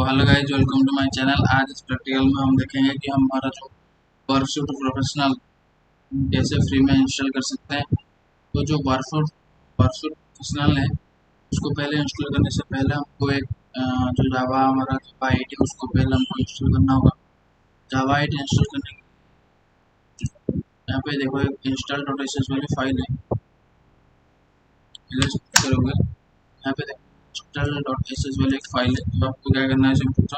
Hello guys, welcome to my channel. आज इस practical में हम देखेंगे कि हमारा जो वर्कशॉप प्रोफेशनल कैसे फ्री में इंस्टॉल कर सकते हैं। तो जो वर्कशॉप प्रोफेशनल है उसको पहले इंस्टॉल करने से पहले हमको एक जो जावा हमारा जावा 8 है उसको पहले हमको इंस्टॉल करना होगा। जावा 8 इंस्टॉल करने के यहाँ पे देखो एक इंस्टॉल डॉट एस वाली फाइल है, करोगे यहाँ पे देखो इंस्टॉल डॉट एस वाली एक फाइल है। तो आपको क्या करना है, सिंपल सा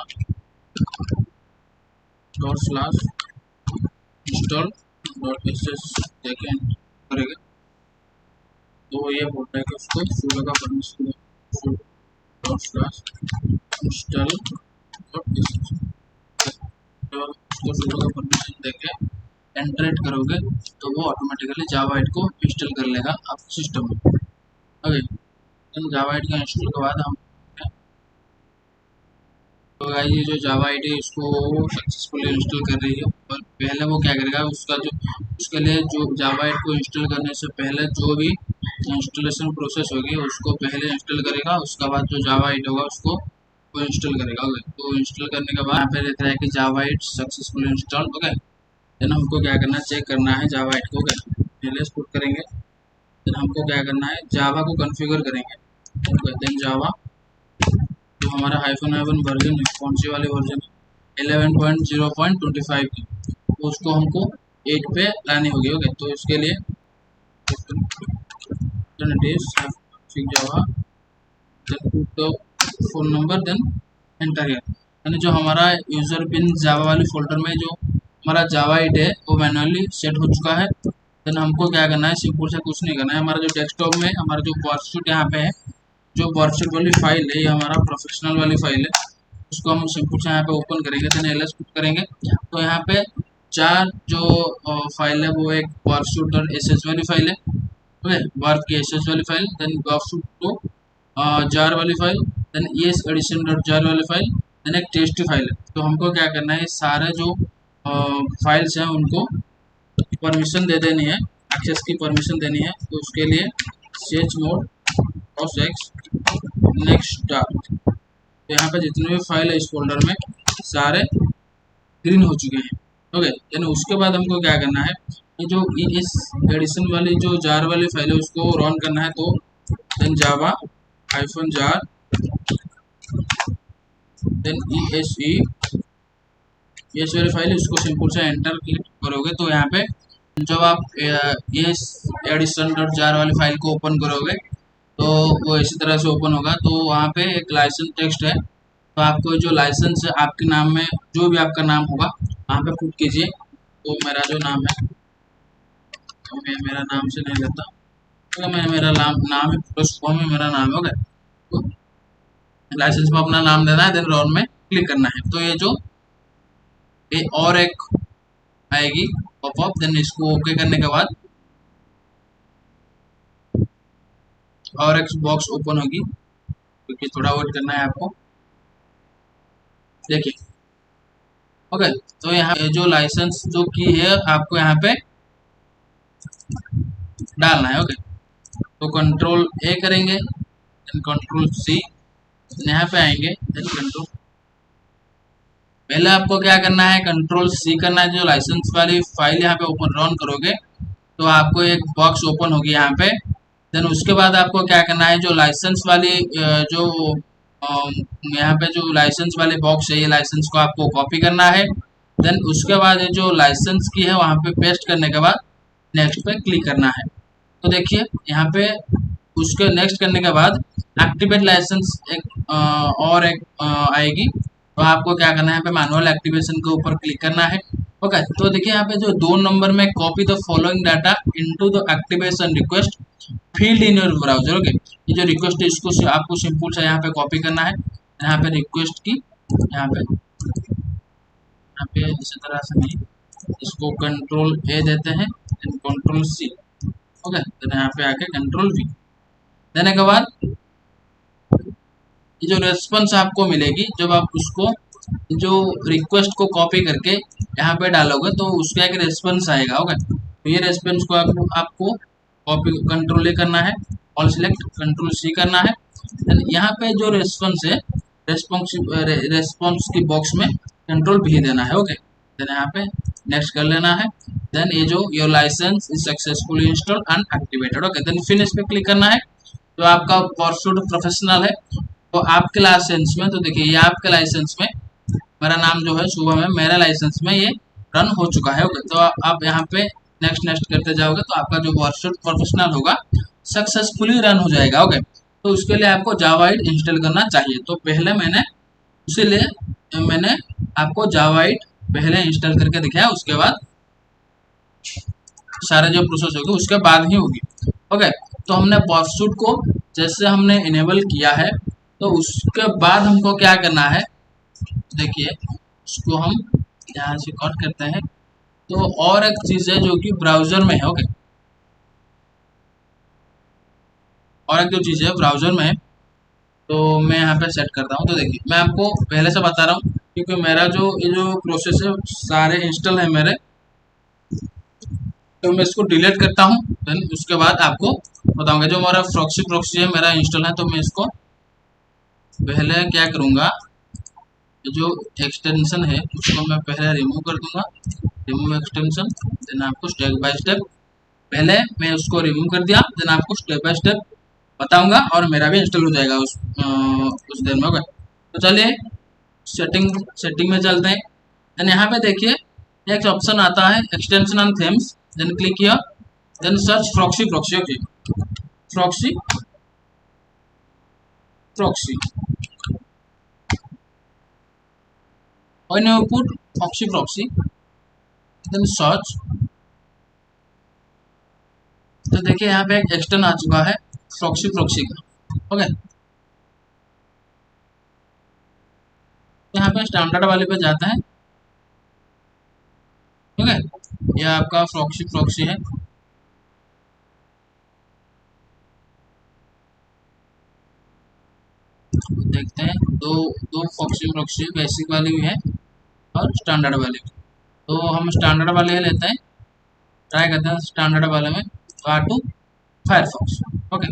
install .sh देखें करेंगे तो ये बोलता है कि उसको sudo का परमिशन install .sh तो उसको sudo का परमिशन देके एंटर करोगे तो वो ऑटोमेटिकली जावा 8 को इंस्टॉल कर लेगा आपके सिस्टम में। ओके, तो जावा 8 का इंस्टॉल के बाद हम तो गाइस ये जो जावा 8 है इसको सक्सेसफुली इंस्टॉल कर रही है। और पहले वो क्या करेगा, उसके लिए जो जावा 8 को इंस्टॉल करने से पहले जो भी इंस्टॉलेशन प्रोसेस होगी उसको पहले इंस्टॉल करेगा। उसके बाद जो जावा 8 होगा उसको वो इंस्टॉल करेगा। ओके, तो इंस्टॉल करने के बाद यहाँ पे रहता है कि जावा 8 सक्सेसफुली इंस्टॉल। ओके, देन हमको क्या करना है, चेक करना है जावा 8 को। ओके, पहले पुट करेंगे, देन हमको क्या करना है, जावा को कॉन्फ़िगर करेंगे। देन जावा जो हमारा -1 वर्जन है, कौन सी वाली वर्जन है, 11.0.25 की, तो उसको हमको 8 पे लानी होगी। ओके, तो इसके लिए जावा तो फोन नंबर देन एंटर है, यानी जो हमारा यूजर पिन जावा वाली फोल्डर में जो हमारा जावा 8 है वो मैनुअली सेट हो चुका है। देन हमको क्या करना है, सिंपल से कुछ नहीं करना है, हमारा जो डेस्कटॉप में हमारा जो वर्कशीट यहाँ पे है, जो वर्कशीट वाली फाइल है, ये हमारा प्रोफेशनल वाली फाइल है, उसको हम सिंपल से यहाँ पे ओपन करेंगे। देन एलएस पुट करेंगे तो यहाँ पे चार जो फाइल है वो एक वर्कशीट डॉट एसएस वाली फाइल है, ओके, वर्क की एसएस वाली फाइल, देन वर्कशीट को जार वाली file, then ES edition dot jar वाली फाइल, देन एक टेस्ट फाइल है। तो हमको क्या करना है, सारे जो फाइल्स हैं उनको परमिशन दे देनी है, एक्सेस की परमिशन देनी है। तो उसके लिए chmod x नेक्स्ट स्टार्ट, तो यहाँ पे जितने भी फाइल है इस फोल्डर में सारे ग्रीन हो चुके हैं। ओके, यानी उसके बाद हमको क्या करना है, ये जो इस एडिशन वाली जो जार वाली फाइल है उसको रन करना है। तो देन जावा -jar देन ये वाली फाइल है, उसको सिंपल से एंटर क्लिक करोगे तो यहाँ पे जब आप ये एडिशन डॉट जार वाली फाइल को ओपन करोगे तो वो इसी तरह से ओपन होगा। तो वहाँ पे एक लाइसेंस टेक्स्ट है, तो आपको जो लाइसेंस है आपके नाम में जो भी आपका नाम होगा वहाँ पे पुट कीजिए। तो मेरा जो नाम है, तो मैं मेरा नाम से नहीं लेता, तो मैं मेरा नाम है प्लस फॉर्म में मेरा नाम होगा, तो लाइसेंस में अपना नाम देना है, देन रन में क्लिक करना है। तो ये और एक आएगी पॉपअप, देन इसको ओके करने के बाद और एक बॉक्स ओपन होगी, क्योंकि थोड़ा वेट करना है आपको। देखिए, ओके, तो यहाँ जो लाइसेंस जो की है आपको यहाँ पे डालना है। ओके, तो कंट्रोल ए करेंगे, देन कंट्रोल सी, यहाँ पे आएंगे, देन कंट्रोल, पहले आपको क्या करना है, कंट्रोल सी करना है। जो लाइसेंस वाली फाइल यहाँ पे ओपन रन करोगे तो आपको एक बॉक्स ओपन होगी यहाँ पे। देन उसके बाद आपको क्या करना है, जो लाइसेंस वाली जो यहाँ पे जो लाइसेंस वाले बॉक्स है, ये लाइसेंस को आपको कॉपी करना है। देन उसके बाद ये जो लाइसेंस की है वहाँ पे पेस्ट करने के बाद नेक्स्ट पे क्लिक करना है। तो देखिए यहाँ पे उसके नेक्स्ट करने के बाद एक्टिवेट लाइसेंस और एक आएगी, तो आपको क्या करना है, यहाँ पे मैनुअल एक्टिवेशन के ऊपर क्लिक करना है। ओके, तो देखिए यहाँ पे जो 2 नंबर में copy the following data into the activation request field in your browser. Okay, ये जो रिक्वेस्ट है इसको आपको सिंपल से यहाँ पे कॉपी करना है, यहाँ पे रिक्वेस्ट की यहाँ पे इसी तरह से नहीं, इसको कंट्रोल ए देते हैं, कंट्रोल सी, ओके, तो यहाँ पे आके कंट्रोल वी देने के बाद ये जो रेस्पॉन्स आपको मिलेगी, जब आप उसको जो रिक्वेस्ट को कॉपी करके यहाँ पे डालोगे तो उसका एक रेस्पॉन्स आएगा। ओके, तो ये रेस्पॉन्स को आपको कॉपी कंट्रोल ए करना है, ऑल सिलेक्ट, कंट्रोल सी करना है। यहाँ पे जो रेस्पॉन्स है रेस्पॉन्स की बॉक्स में कंट्रोल भी देना है। ओके, देन यहाँ पे नेक्स्ट कर लेना है। देन ये जो your licence is successfully install and activated. Okay, then finish पे क्लिक करना है। तो आपका परसूट प्रोफेशनल है, तो आपके लाइसेंस में, तो देखिए ये आपके लाइसेंस में मेरा नाम जो है शुभम है, मेरे लाइसेंस में ये रन हो चुका है। ओके, तो आप यहाँ पे नेक्स्ट नेक्स्ट करते जाओगे तो आपका जो परसूट प्रोफेशनल होगा सक्सेसफुली रन हो जाएगा। ओके, तो उसके लिए आपको जावा 8 इंस्टॉल करना चाहिए। तो पहले मैंने इसीलिए मैंने आपको जावा 8 पहले इंस्टॉल करके दिखाया, उसके बाद सारे जो प्रोसेस होगी उसके बाद ही होगी। ओके, तो हमने परसूट को जैसे हमने इनेबल किया है, तो उसके बाद हमको क्या करना है, देखिए उसको हम यहाँ से कट करते हैं। तो और एक चीज़ है जो कि ब्राउज़र में है। ओके, और एक जो चीज़ है ब्राउज़र में है, तो मैं यहाँ पे सेट करता हूँ। तो देखिए मैं आपको पहले से बता रहा हूँ, क्योंकि मेरा जो ये जो प्रोसेस है सारे इंस्टॉल है मेरे, तो मैं इसको डिलीट करता हूँ। देन उसके बाद आपको बताऊंगा। जो हमारा प्रॉक्सी है मेरा इंस्टॉल है, तो मैं इसको पहले क्या करूँगा, जो एक्सटेंशन है उसको मैं पहले रिमूव कर दूंगा, रिमूव एक्सटेंशन। देन आपको स्टेप बाय स्टेप, पहले मैं उसको रिमूव कर दिया, देन आपको स्टेप बाय स्टेप बताऊंगा और मेरा भी इंस्टॉल हो जाएगा उस देर में। ओके, तो चलिए सेटिंग में चलते हैं। देन यहाँ पे देखिए एक ऑप्शन आता है extension and themes, then click किया, then search proxy. Okay, proxy proxy when you put proxy then search, तो देखिए यहाँ पे एक एक्सटर्न आ चुका है प्रॉक्सी का। ओके, यहाँ पे स्टैंडर्ड वाले पे जाता है। ओके, ये आपका प्रॉक्सी है। देखते हैं दो दो प्रॉक्सी बेसिक वाली भी है और स्टैंडर्ड वाली भी। तो हम स्टैंडर्ड वाले ही लेते हैं, ट्राई करते हैं स्टैंडर्ड वाले में। To Firefox. Okay,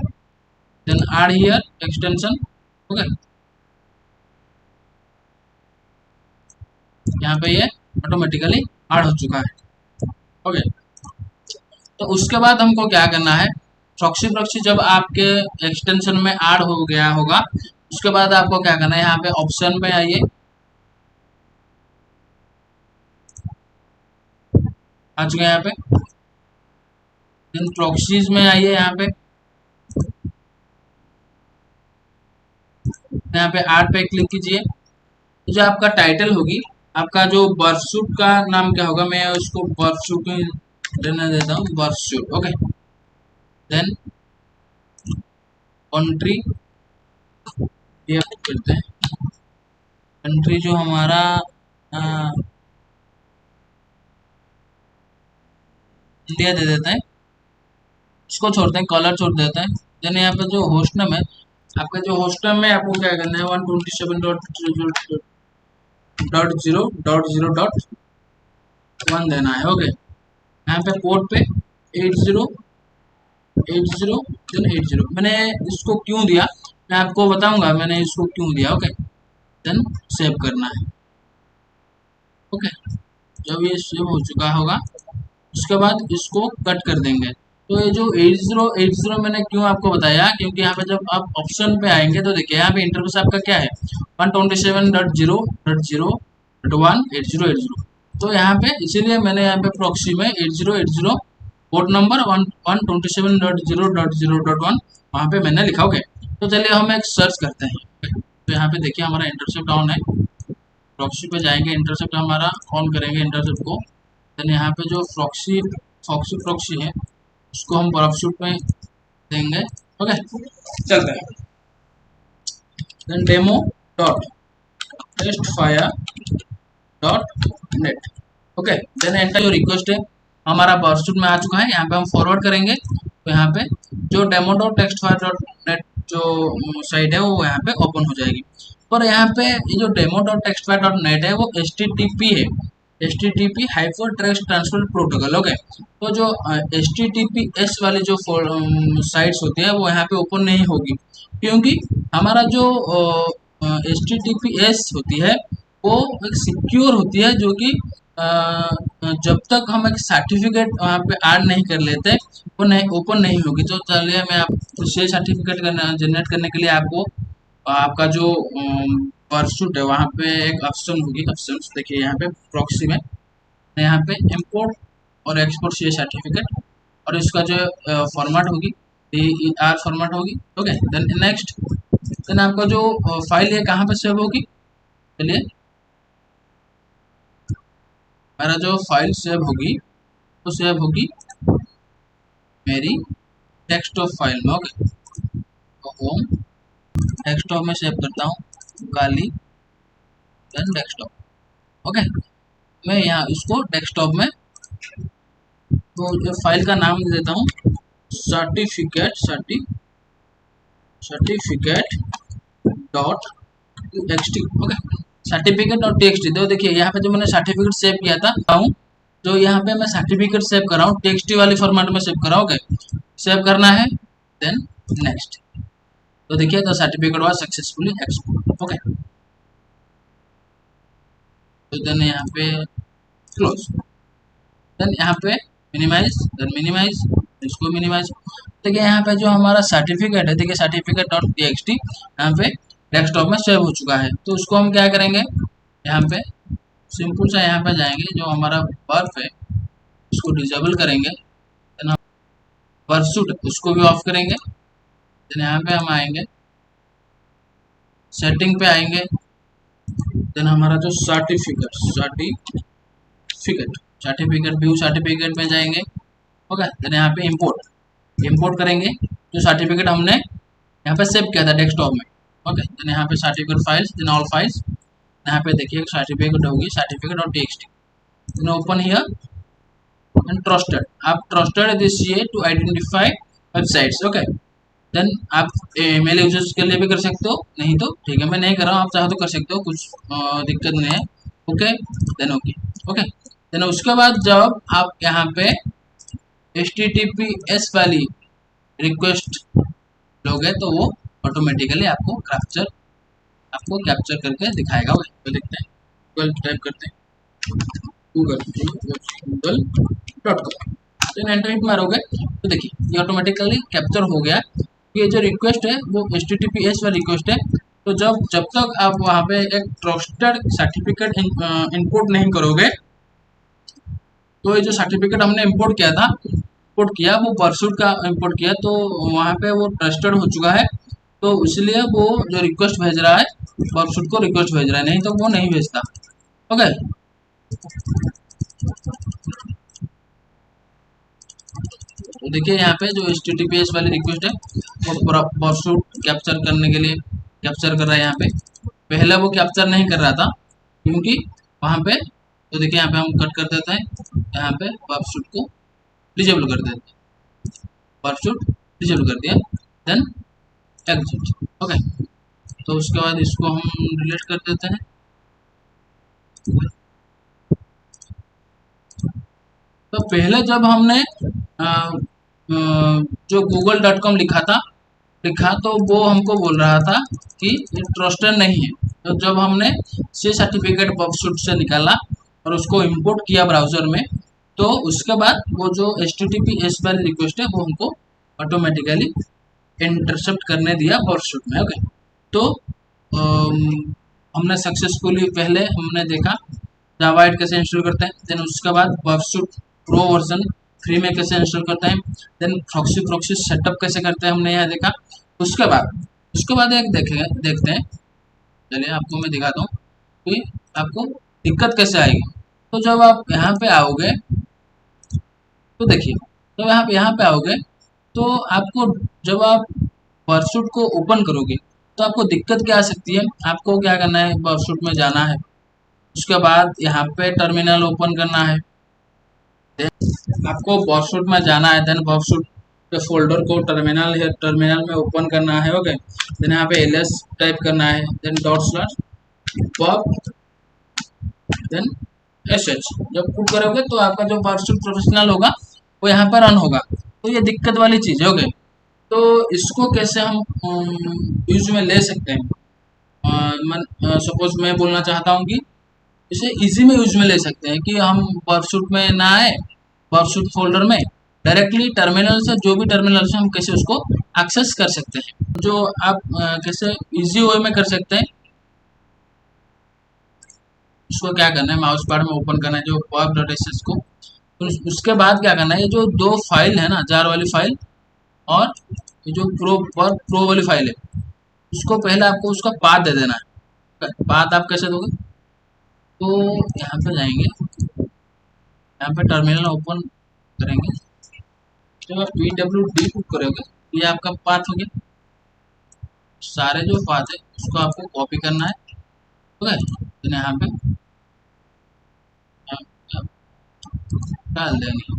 then add here extension. Okay, यहाँ पे ये ऑटोमेटिकली ऐड हो चुका है। ओके, तो उसके बाद हमको क्या करना है, प्रॉक्सी जब आपके एक्सटेंशन में ऐड हो गया होगा, उसके बाद आपको क्या करना है, यहाँ पे ऑप्शन पे आइए, आ चुके हैं यहाँ पे। देन प्रॉक्सीज में आइए, यहाँ पे ऐड पे क्लिक कीजिए। जो आपका टाइटल होगी, आपका जो बर्थसूट का नाम क्या होगा, मैं उसको बर्थसूट लेने देता हूँ, बर्थसूट। ओके, देन कंट्री ये करते हैं, कंट्री जो हमारा इंडिया दे देते हैं, इसको छोड़ते हैं, कलर छोड़ देते हैं। देन यहाँ पे जो होस्ट नेम है, आपका जो होस्ट नेम में आपको क्या करना है, 127.0.0.1 देना है। ओके, यहाँ पे पोर्ट पे 8080 देन 80। मैंने इसको क्यों दिया, मैं आपको बताऊंगा मैंने इसको क्यों दिया। ओके, देन सेव करना है। ओके, जब ये सेव हो चुका होगा, उसके बाद इसको कट कर देंगे। तो ये जो 8080 मैंने क्यों आपको बताया, क्योंकि यहाँ पे जब आप ऑप्शन पे आएंगे तो देखिए यहाँ पे इंटरफेस आपका क्या है, 127.0.0.1 8080। तो यहाँ पे इसीलिए मैंने यहाँ पे प्रॉक्सी में 8080 पोर्ट नंबर 127.0.0.1 वहाँ पे मैंने लिखा। ओके, तो चलिए हम एक सर्च करते हैं। तो यहाँ पे देखिए हमारा इंटरसेप्ट ऑन है, प्रॉक्सी पे जाएंगे, इंटरसेप्ट हमारा ऑन करेंगे इंटरसेप्ट को। देन यहाँ पे जो प्रॉक्सी है उसको हम परसूट में देंगे। ओके, चलते हैं। Then demo dot test fire dot net. Okay, then enter जो रिक्वेस्ट है हमारा परसूट में आ चुका है, यहाँ पे हम फॉरवर्ड करेंगे। तो यहाँ पे जो demo dot text fire dot net जो साइट है वो यहाँ पे ओपन हो जाएगी। पर यहाँ पे ये जो demo dot text fire dot net है वो HTTP है, HTTP hyper text transfer protocol. Okay, तो जो HTTPS वाली जो साइट्स होती है वो यहाँ पे ओपन नहीं होगी, क्योंकि हमारा जो HTTPS होती है वो एक सिक्योर होती है, जो कि जब तक हम एक सर्टिफिकेट वहाँ पे ऐड नहीं कर लेते वो नहीं ओपन नहीं होगी। तो चलिए मैं आप से सर्टिफिकेट जनरेट करने के लिए आपको आपका जो परसूट है वहाँ पे एक ऑप्शन होगी। ऑप्शन देखिए यहाँ पे प्रॉक्सी में यहाँ पे इंपोर्ट और एक्सपोर्ट से सर्टिफिकेट, और इसका जो फॉर्मेट होगी DER फॉर्मेट होगी। ओके, देन नेक्स्ट, देन आपका जो फाइल है कहाँ पे सेव होगी। चलिए मेरा जो फाइल सेव होगी तो सेव होगी मेरी डेस्कटॉप फाइल में। ओके, तो होम डेस्कटॉप में सेव करता हूँ काली, देन डेस्कटॉप। ओके, मैं यहाँ इसको डेस्कटॉप में तो फाइल का नाम दे देता हूँ certificate dot text. Okay, certificate dot text. तो देखिए यहाँ पे जो मैंने सर्टिफिकेट सेव किया था जो यहाँ पे मैं सर्टिफिकेट सेव कर रहा हूँ टेक्स्ट वाली फॉर्मेट में सेव कर रहा हूँ। ओके, सेव करना है, देन नेक्स्ट। तो देखिए the certificate was successfully export. Okay, तो देन यहाँ पे क्लोज, देन यहाँ पे मिनिमाइज, देन मिनिमाइज, इसको मिनिमाइज। देखिए यहाँ पे जो हमारा सर्टिफिकेट है, देखिए सर्टिफिकेट डॉट टीएक्सटी यहाँ पे डेस्कटॉप में सेव हो चुका है। तो उसको हम क्या करेंगे, यहाँ पे सिंपल सा यहाँ पे जाएंगे, जो हमारा बर्फ है उसको डिसेबल करेंगे, देन हम परसूट उसको भी ऑफ करेंगे। देन यहाँ पे हम आएंगे, सेटिंग पे आएंगे, देन हमारा जो सर्टिफिकेट व्यू सर्टिफिकेट में जाएंगे। ओके, देन यहाँ पे इंपोर्ट करेंगे जो सर्टिफिकेट हमने यहाँ पे सेव किया था डेस्कटॉप में। ओके, देन यहाँ पे certificate files, then all files, यहाँ पे देखिए सर्टिफिकेट होगी certificate dot TXT, then open here and trusted. आप ट्रस्टेड दिस ये to identify websites. Okay, then आप मेल यूजर्स के लिए भी कर सकते हो, नहीं तो ठीक है मैं नहीं कर रहा हूँ, आप चाहो तो कर सकते हो, कुछ दिक्कत नहीं है। ओके, देन ओके, देन उसके बाद जब आप यहाँ पे HTTPS वाली रिक्वेस्ट लोगे तो वो ऑटोमेटिकली आपको कैप्चर करके दिखाएगा। तो देखते हैं, गूगल टाइप करते हैं, google.com, तो एंटर हिट मारोगे तो देखिए ये ऑटोमेटिकली कैप्चर हो गया। ये जो रिक्वेस्ट है वो HTTPS वाली रिक्वेस्ट है। तो जब तक आप वहाँ पे एक ट्रस्टेड सर्टिफिकेट इंपोर्ट नहीं करोगे, तो ये जो सर्टिफिकेट हमने इंपोर्ट किया वो परसूट का इंपोर्ट किया, तो वहाँ पे वो ट्रस्टेड हो चुका है। तो इसलिए वो जो रिक्वेस्ट भेज रहा है परसूट को रिक्वेस्ट भेज रहा है, नहीं तो वो नहीं भेजता। ओके, तो देखिए यहाँ पे जो HTTPS वाली रिक्वेस्ट है वो परसूट कैप्चर करने के लिए कैप्चर कर रहा है। यहाँ पे पहले वो कैप्चर नहीं कर रहा था क्योंकि वहाँ पे, तो देखिए यहाँ पे हम कट कर देते हैं, यहाँ पे परसूट को डिजेबल कर देते हैं, परसूट डिजेबल कर दिया, देन एग्जिट। ओके, तो उसके बाद इसको हम डिलीट कर देते हैं। तो पहले जब हमने जो google.com लिखा तो वो हमको बोल रहा था कि ये ट्रस्टेड नहीं है। तो जब हमने से सर्टिफिकेट परसूट से निकाला और उसको इंपोर्ट किया ब्राउजर में, तो उसके बाद वो जो HTTPS वाली रिक्वेस्ट है वो हमको ऑटोमेटिकली इंटरसेप्ट करने दिया परसूट में। ओके, तो हमने सक्सेसफुली पहले हमने देखा जावा 8 कैसे इंस्टॉल करते हैं, देन उसके बाद परसूट प्रो वर्जन फ्री में कैसे इंस्टॉल करते हैं, देन प्रॉक्सी सेटअप कैसे करते हैं हमने यहाँ देखा। उसके बाद एक देखते हैं, चलिए आपको मैं दिखाता हूँ कि आपको दिक्कत कैसे आएगी। तो जब आप यहाँ पे आओगे तो देखिए, जब आप यहाँ पे आओगे तो आपको जब आप परसूट को ओपन करोगे तो आपको दिक्कत क्या आ सकती है। आपको क्या करना है, परसूट में जाना है, उसके बाद यहाँ पे टर्मिनल ओपन करना है, आपको परसूट में जाना है, देन परसूट के फोल्डर को टर्मिनल में ओपन करना है। ओके, देन यहाँ पे ls टाइप करना है, देन .pub, देन sh। जब पुट करोगे तो आपका जो परसूट प्रोफेशनल होगा वो यहाँ पर रन होगा। तो ये दिक्कत वाली चीज़ है। ओके, तो इसको कैसे हम यूज में ले सकते हैं, सपोज मैं बोलना चाहता हूँ कि इसे इजी में यूज में ले सकते हैं कि हम वर्कशूट में ना आए, वर्कशूट फोल्डर में डायरेक्टली टर्मिनल से, जो भी टर्मिनल से हम कैसे उसको एक्सेस कर सकते हैं, जो आप कैसे इजी वे में कर सकते हैं। उसको क्या करना है, माउस पैड में ओपन करना है जो वर्क डॉट एस को। तो उसके बाद क्या करना है, ये जो दो फाइल है ना, जार वाली फाइल और ये जो प्रो वाली फाइल है, उसको पहले आपको उसका पाथ दे देना है। पाथ आप कैसे दोगे, तो यहाँ पे जाएंगे, यहाँ पे टर्मिनल ओपन करेंगे, जब आप pwd कुक करोगे ये आपका पाथ हो गया। सारे जो पाथ है उसको आपको कॉपी करना है, ठीक है। तो यहाँ पे आप डाल देंगे,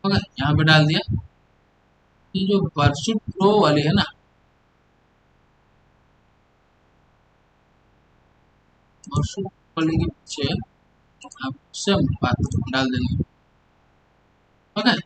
ओके, यहाँ पे डाल दिया। ये जो वर्कशीट प्रो वाली है ना, वर्कशीट वाली के पीछे आप सेम पाथ डाल देंगे, ओके।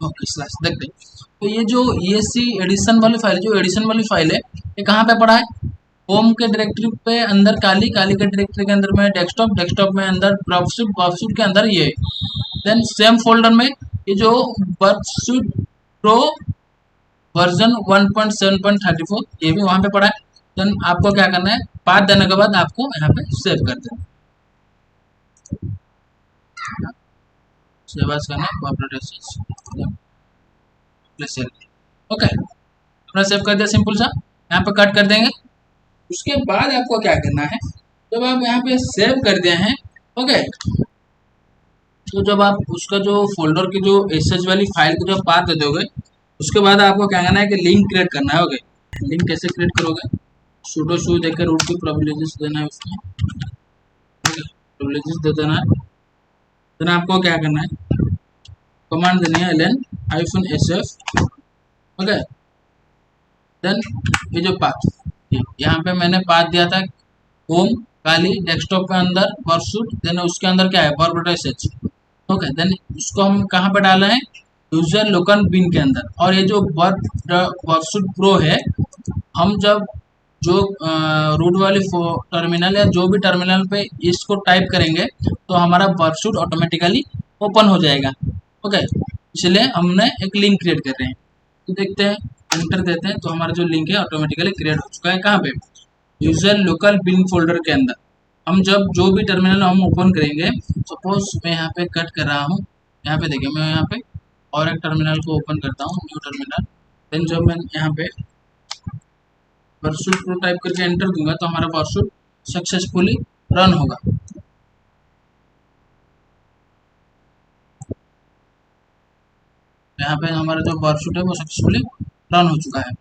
ओके स्लैश देखते हैं। तो ये जो ESC एडिशन वाली फाइल, जो एडिशन वाली फाइल है, ये कहाँ पे पड़ा है, होम के डायरेक्टरी पे अंदर, काली काली के डायरेक्टरी के अंदर में डेस्कटॉप, डेस्कटॉप में अंदर वर्कशीट, वर्कशीट के अंदर ये, देन सेम फोल्डर में ये जो वर्कशीट प्रो वर्जन 1.7.34 ये भी वहाँ पे पड़ा है। देन आपको क्या करना है, पाथ देने के बाद आपको यहाँ पे सेव कर देना, सेव एज करना है, ओके, अपना सेव कर दिया सिंपल सा, यहाँ पे कट कर देंगे। उसके बाद आपको क्या करना है, जब आप यहाँ पे सेव कर दिए हैं, ओके, तो जब आप उसका जो फोल्डर की जो एसएच वाली फाइल को जब पाथ दे दोगे, उसके बाद आपको क्या करना है कि लिंक क्रिएट करना है, ओके। लिंक कैसे क्रिएट करोगे, sudo shu देकर रूट की प्रिविलेजेस देना है उसमें, प्रिविलेजेस दे देना है। देन आपको क्या करना है, कमांड देनी है ln-sf, ओके। देन ये जो पाथ, यहाँ पे मैंने पाथ दिया था होम काली, डेस्कटॉप के अंदर वर्कशूट, देन उसके अंदर क्या है वर्क.sh, ओके। देन इसको हम कहाँ पे डाले हैं, यूजर लोकल बिन के अंदर। और ये जो वर्कशूट प्रो है, हम जब जो रूट वाली टर्मिनल या जो भी टर्मिनल पे इसको टाइप करेंगे तो हमारा वर्कशूट ऑटोमेटिकली ओपन हो जाएगा, ओके। इसलिए हमने एक लिंक क्रिएट कर रहे हैं, तो देखते हैं, एंटर देते हैं, तो हमारा जो लिंक है ऑटोमेटिकली क्रिएट हो चुका है। कहाँ पे, यूजर लोकल बिन फोल्डर के अंदर। हम जब जो भी टर्मिनल हम ओपन करेंगे, सपोज मैं यहाँ पे कट कर रहा हूँ, यहाँ पे देखिए मैं यहाँ पे और एक टर्मिनल को ओपन करता हूँ, न्यू टर्मिनल। देन जब मैं यहाँ पे वर्कशूट प्रो टाइप करके एंटर दूंगा तो हमारा वर्कशूट सक्सेसफुली रन होगा। यहाँ पे हमारा जो वर्कशूट है वो सक्सेसफुली रन हो चुका है।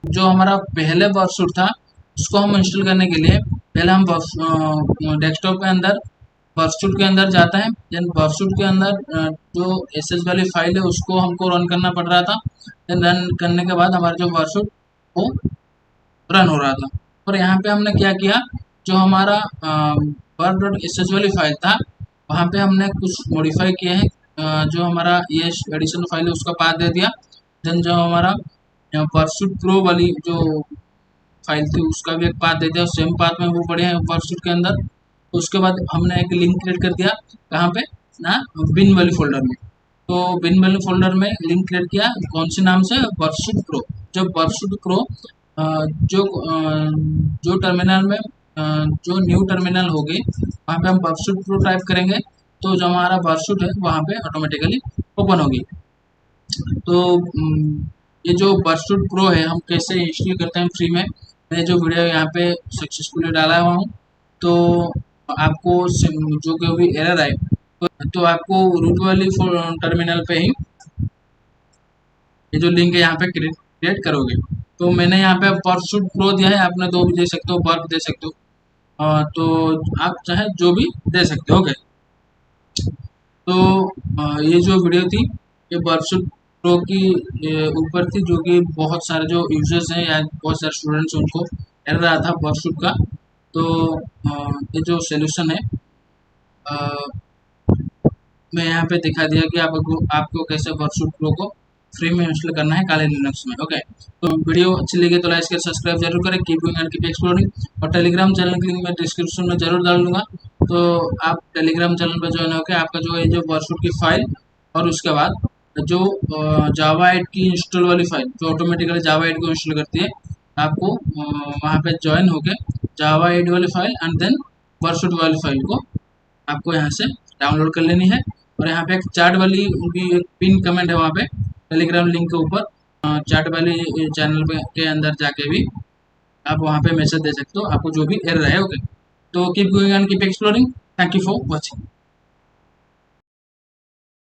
जो हमारा पहले वर्कशूट था उसको हम इंस्टॉल करने के लिए पहले हम डेस्कटॉप के अंदर वर्कशूट के अंदर जाता है, देन वर्कशूट के अंदर जो एसएस वाली फाइल है उसको हमको रन करना पड़ रहा था। देन रन करने के बाद हमारा जो वर्कशूट वो रन हो रहा था। और यहाँ पे हमने क्या किया, जो हमारा वर्क डॉट एस एच वाली फाइल था वहाँ पे हमने कुछ मॉडिफाई किए हैं। जो हमारा ये एडिशनल फाइल है उसका पाथ दे दिया। देन जो हमारा वर्कशूट प्रो वाली जो फाइल थी उसका भी एक पाथ दे दिया, सेम पाथ में वो पड़े हैं वर्कशूट के अंदर। तो उसके बाद हमने एक लिंक क्रिएट कर दिया, कहाँ पे ना, बिन वाली फोल्डर में। तो बिन वाले फोल्डर में लिंक क्रिएट किया, कौन से नाम से, वर्कशूट प्रो। जब वर्कशूट प्रो जो जो टर्मिनल में जो न्यू टर्मिनल होगी वहाँ पे हम वर्कशूट प्रो टाइप करेंगे, तो जो हमारा वर्कशूट है वहाँ पे ऑटोमेटिकली ओपन होगी। तो ये जो वर्कशूट प्रो है हम कैसे इंस्टॉल करते हैं फ्री में, मैंने जो वीडियो यहाँ पे सक्सेसफुली डाला हुआ हूँ। तो आपको जो कोई भी एरर आए तो आपको रूट वाली टर्मिनल पे ही ये जो लिंक है यहाँ पे क्रिएट करोगे। तो मैंने यहाँ पे वर्कशूट प्रो दिया है, आपने दो भी दे सकते हो, वर्क दे सकते हो, तो आप चाहे जो भी दे सकते हो, ओके। तो ये जो वीडियो थी ये वर्कशूट की ऊपर थी, जो कि बहुत सारे जो यूजर्स हैं या बहुत सारे स्टूडेंट्स उनको एरर रहा था वर्कशूट का। तो ये जो सोल्यूशन है मैं यहाँ पे दिखा दिया कि आपको कैसे वर्कशूट प्रो को फ्री में इंस्टॉल करना है काले लिनक्स में। ओके, तो वीडियो अच्छी लगी तो लाइक शेयर सब्सक्राइब जरूर करें। Keep doing and keep exploring. और टेलीग्राम चैनल की लिंक मैं डिस्क्रिप्शन में जरूर डाल दूंगा, तो आप टेलीग्राम चैनल पर ज्वाइन होकर आपका जो है जो वर्कशूट की फाइल और उसके बाद जो जावा 8 की इंस्टॉल वाली फाइल जो ऑटोमेटिकली जावा 8 को इंस्टॉल करती है, आपको वहाँ पे ज्वाइन होके जावा 8 वाली फाइल एंड देन वर्कशूट वाली फाइल को आपको यहाँ से डाउनलोड कर लेनी है। और यहाँ पे एक चैट वाली उनकी एक पिन कमेंट है वहाँ पे टेलीग्राम लिंक के ऊपर, चैट वाली चैनल पे के अंदर जाके भी आप वहाँ पे मैसेज दे सकते हो आपको जो भी एरर है। ओके, तो keep going and keep exploring. Thank you for watching.